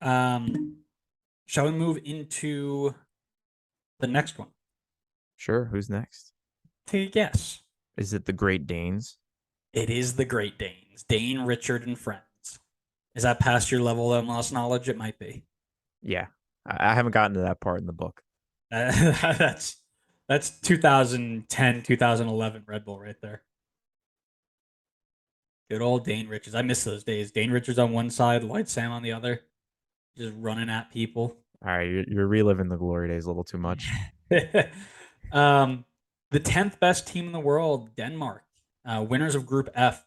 Um, shall we move into the next one? Sure. Who's next? Take a guess. Is it the Great Danes? It is the Great Danes, Dane, Richard, and friends. Is that past your level of lost knowledge? It might be. Yeah. I haven't gotten to that part in the book. That's that's 2010, 2011 Red Bull right there. Good old Dane Richards. I miss those days. Dane Richards on one side, Lloyd Sam on the other, just running at people. All right, you're reliving the glory days a little too much. um, the 10th best team in the world, Denmark, winners of Group F.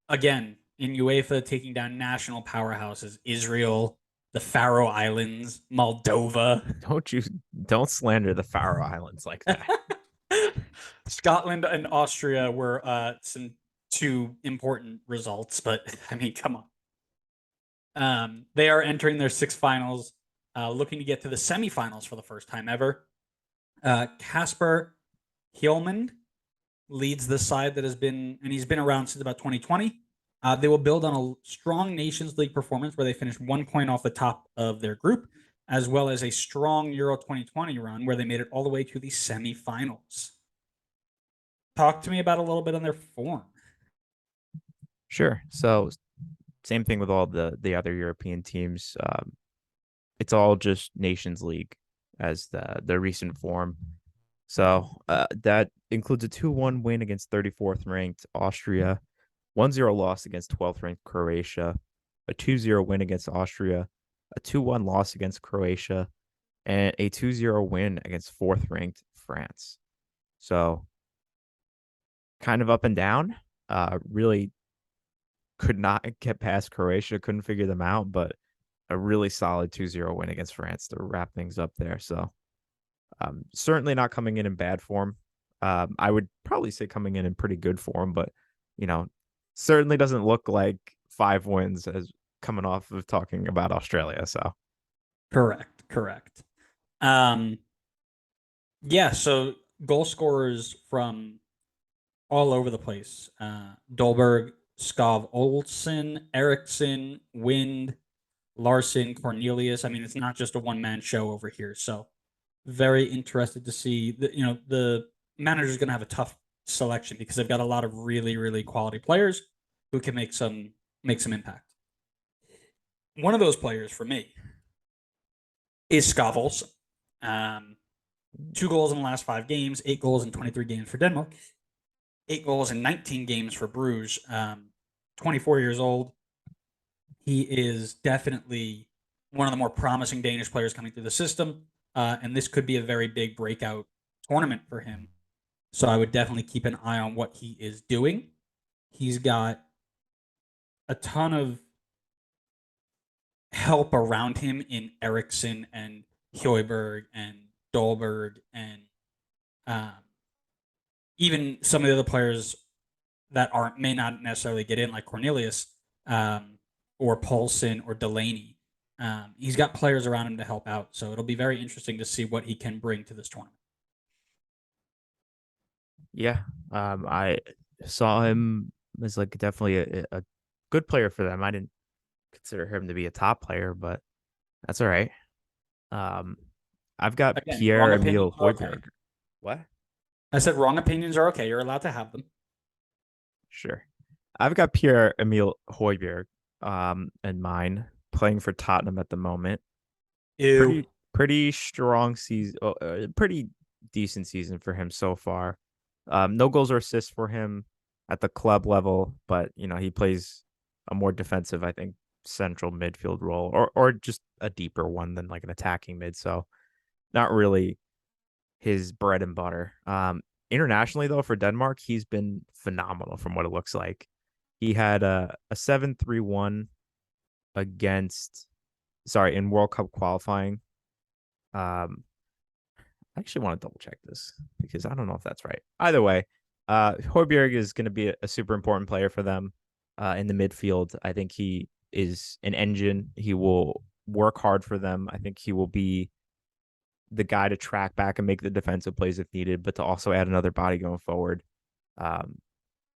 Again, in UEFA, taking down national powerhouses, Israel, the Faroe Islands, Moldova. Don't you don't slander the Faroe Islands like that. Scotland and Austria were some two important results, but I mean, come on. They are entering their six finals, looking to get to the semifinals for the first time ever. Casper Hjulmand leads the side that has been, and he's been around since about 2020. They will build on a strong Nations League performance where they finished 1 point off the top of their group, as well as a strong Euro 2020 run where they made it all the way to the semifinals. Talk to me about a little bit on their form. Sure. So same thing with all the other European teams. It's all just Nations League as the recent form. So that includes a 2-1 win against 34th ranked Austria, 1-0 loss against 12th ranked Croatia, a 2-0 win against Austria, a 2-1 loss against Croatia, and a 2-0 win against 4th ranked France. So kind of up and down. Really could not get past Croatia, couldn't figure them out, but a really solid 2-0 win against France to wrap things up there. So certainly not coming in bad form. I would probably say coming in pretty good form, but you know, certainly doesn't look like 5 wins as coming off of talking about Australia. So Correct, correct. Um, yeah, so goal scorers from all over the place. Dolberg, Skov Olsen, Eriksson, Wind, Larson, Cornelius. I mean, it's not just a one man show over here. So very interested to see the manager's going to have a tough selection because they've got a lot of really really quality players who can make some impact. One of those players for me is Skov Olsen. Um, 2 goals in the last 5 games, 8 goals in 23 games for Denmark, 8 goals in 19 games for Bruges. 24 years old. He is definitely one of the more promising Danish players coming through the system, and this could be a very big breakout tournament for him. So I would definitely keep an eye on what he is doing. He's got a ton of help around him in Eriksson and Højberg and Dolberg and um, even some of the other players that aren't may not necessarily get in, like Cornelius or Paulson or Delaney. He's got players around him to help out, so it'll be very interesting to see what he can bring to this tournament. yeah, I saw him as like definitely a good player for them. I didn't consider him to be a top player, but that's all right. Um, I've got Again, wrong Pierre Emile opinions are okay. Hoiberg. What? I said wrong opinions are okay. You're allowed to have them. Sure. I've got Pierre Emile Hoiberg in mine, playing for Tottenham at the moment. Ew. Pretty strong season, pretty decent season for him so far. No goals or assists for him at the club level, but you know, he plays a more defensive, I think, central midfield role or just a deeper one than like an attacking mid. So not really his bread and butter. Internationally though, for Denmark, he's been phenomenal from what it looks like. He had a 7-3-1 against in World Cup qualifying. Um, I actually want to double check this because I don't know if that's right. Either way, Højbjerg is going to be a super important player for them in the midfield. I think he is an engine. He will work hard for them. I think he will be the guy to track back and make the defensive plays if needed, but to also add another body going forward. Um,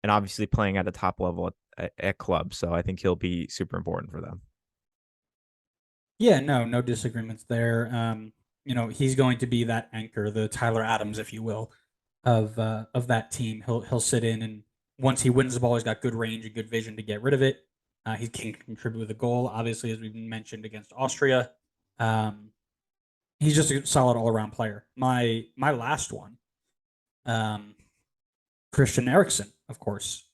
and obviously playing at a top level at club. So I think he'll be super important for them. Yeah, no disagreements there. He's going to be that anchor, the Tyler Adams, if you will, of that team. He'll sit in, and once he wins the ball, he's got good range and good vision to get rid of it. He can contribute with a goal, obviously, as we've mentioned against Austria. Um, he's just a solid all around player. My last one, um, Christian Eriksen, of course.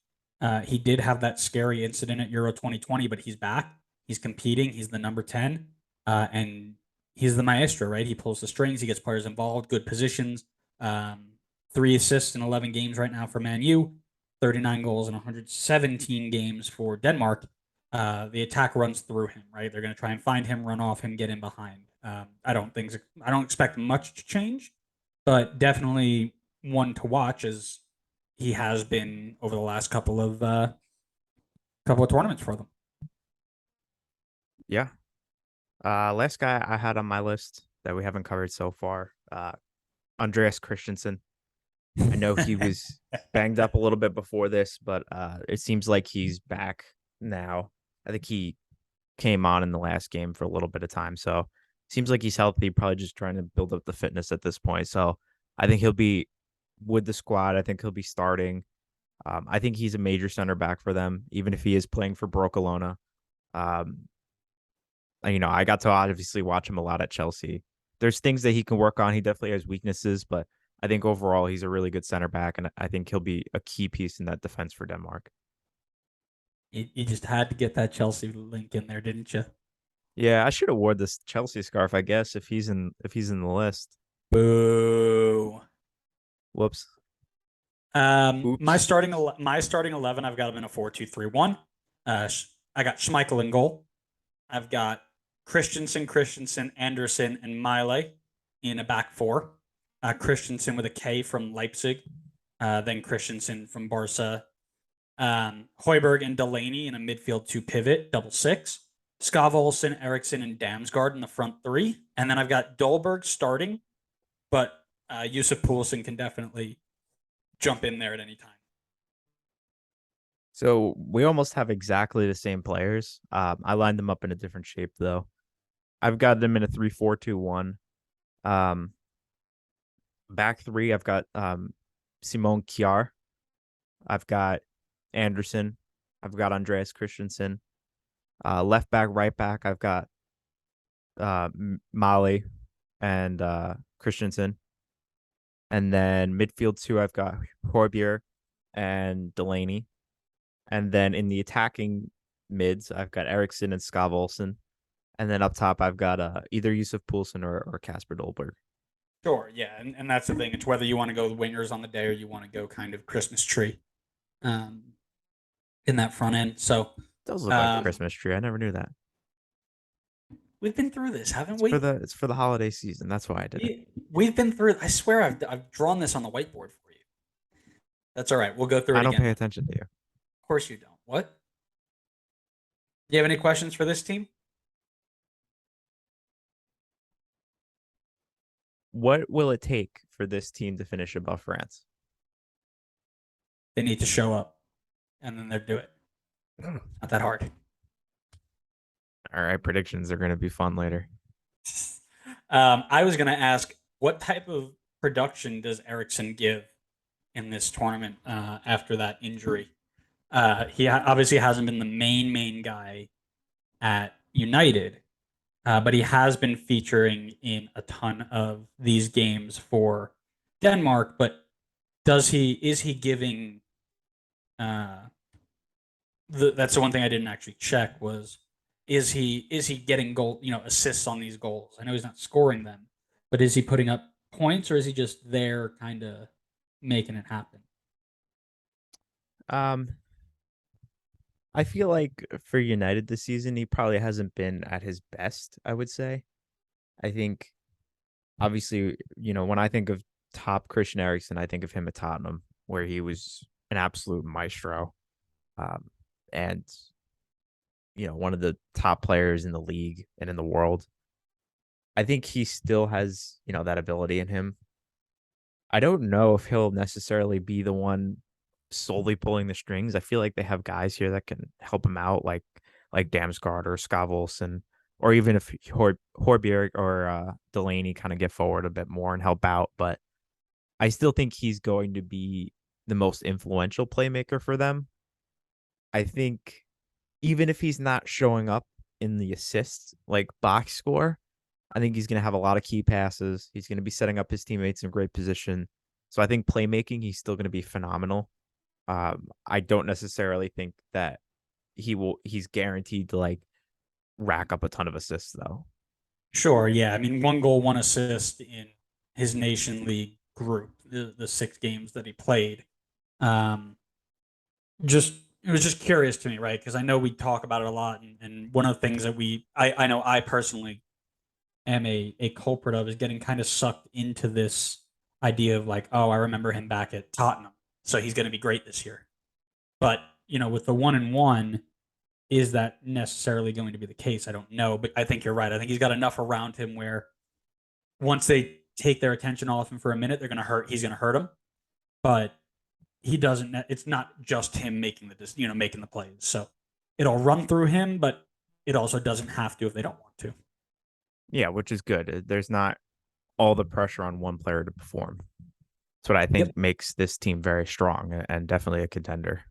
He did have that scary incident at Euro 2020, but he's back. He's competing. He's the number 10. And he's the maestro, right? He pulls the strings. He gets players involved, good positions. Um, 3 assists in 11 games right now for Man U, 39 goals in 117 games for Denmark. The attack runs through him, right? They're going to try and find him, run off him, get in behind. I don't expect much to change, but definitely one to watch as he has been over the last couple of tournaments for them. Yeah. Last guy I had on my list that we haven't covered so far, Andreas Christensen. I know he was banged up a little bit before this, but it seems like he's back now. I think he came on in the last game for a little bit of time, so seems like he's healthy. Probably just trying to build up the fitness at this point. So I think he'll be with the squad. I think he'll be starting. I think he's a major center back for them, even if he is playing for Barcelona. Um, I got to obviously watch him a lot at Chelsea. There's things that he can work on. He definitely has weaknesses, but I think overall he's a really good center back, and I think he'll be a key piece in that defense for Denmark. You just had to get that Chelsea link in there, didn't you? Yeah, I should have wore this Chelsea scarf, I guess, if he's in the list. Boo. Whoops. My Oops. starting 11. I've got him in a 4-2-3-1. I got Schmeichel in goal. I've got Christensen, Anderson, and Miley in a back four. Christensen with a K from Leipzig, then Christensen from Barca. Hoiberg and Delaney in a midfield two pivot, double six. Skav Olsen, Eriksson, and Damsgaard in the front three. And then I've got Dolberg starting, but Yusuf Poulsen can definitely jump in there at any time. So we almost have exactly the same players. I lined them up in a different shape though. I've got them in a 3-4-2-1. Um, Back three, I've got Simone Kjaer. I've got Anderson. I've got Andreas Christensen. Left back, right back, I've got Mali and Christensen. And then midfield two, I've got Horbier and Delaney. And then in the attacking mids, I've got Eriksson and Skav Olsen. And then up top, I've got either Yusuf Poulsen or Casper Dolberg. Sure, yeah, and that's the thing. It's whether you want to go wingers on the day or you want to go kind of Christmas tree um, in that front end. So It does look like a um, Christmas tree. I never knew that. we've been through this, haven't It's for we? the it's for the holiday season. That's why I did it. We've been through it. I swear I've drawn this on the whiteboard for you. That's all right. We'll go through I it don't again pay then. attention to you. Of course you don't. What? Do you have any questions for this team? What will it take for this team to finish above France? They need to show up, and then they'll do it. Not that hard. All right, predictions are going to be fun later. I was going to ask, what type of production does Ericsson give in this tournament after that injury? Obviously hasn't been the main guy at United, but he has been featuring in a ton of these games for Denmark. But is he giving? Uh, that's the one thing I didn't actually check was is he getting assists on these goals? I know he's not scoring them, but is he putting up points or is he just there kind of making it happen? Um, I feel like for United this season, he probably hasn't been at his best, I would say. I think obviously, when I think of top Christian Eriksen, I think of him at Tottenham, where he was an absolute maestro. Um, and one of the top players in the league and in the world. I think he still has, that ability in him. I don't know if he'll necessarily be the one solely pulling the strings. I feel like they have guys here that can help him out, like Damsgaard or Skav Olsen. or even if Horberg or Delaney kind of get forward a bit more and help out. But I still think he's going to be the most influential playmaker for them. I think even if he's not showing up in the assists, like box score, I think he's going to have a lot of key passes. He's going to be setting up his teammates in great position. So I think playmaking, he's still going to be phenomenal. I don't necessarily think that he's guaranteed to like rack up a ton of assists though. Sure, yeah. I mean, 1 goal, 1 assist in his Nation League group, the 6 games that he played. Um, just it was just curious to me, right? Because I know we talk about it a lot, and one of the things that I know I personally am a culprit of is getting kind of sucked into this idea of like, oh, I remember him back at Tottenham, so he's going to be great this year. But with the 1-1, is that necessarily going to be the case? I don't know, but I think you're right. I think he's got enough around him where once they take their attention off him for a minute, they're going to hurt. He's going to hurt him, but he doesn't. It's not just him making making the plays. So it'll run through him, but it also doesn't have to if they don't want to. Yeah, which is good. There's not all the pressure on one player to perform. That's what I Yep. think makes this team very strong and definitely a contender.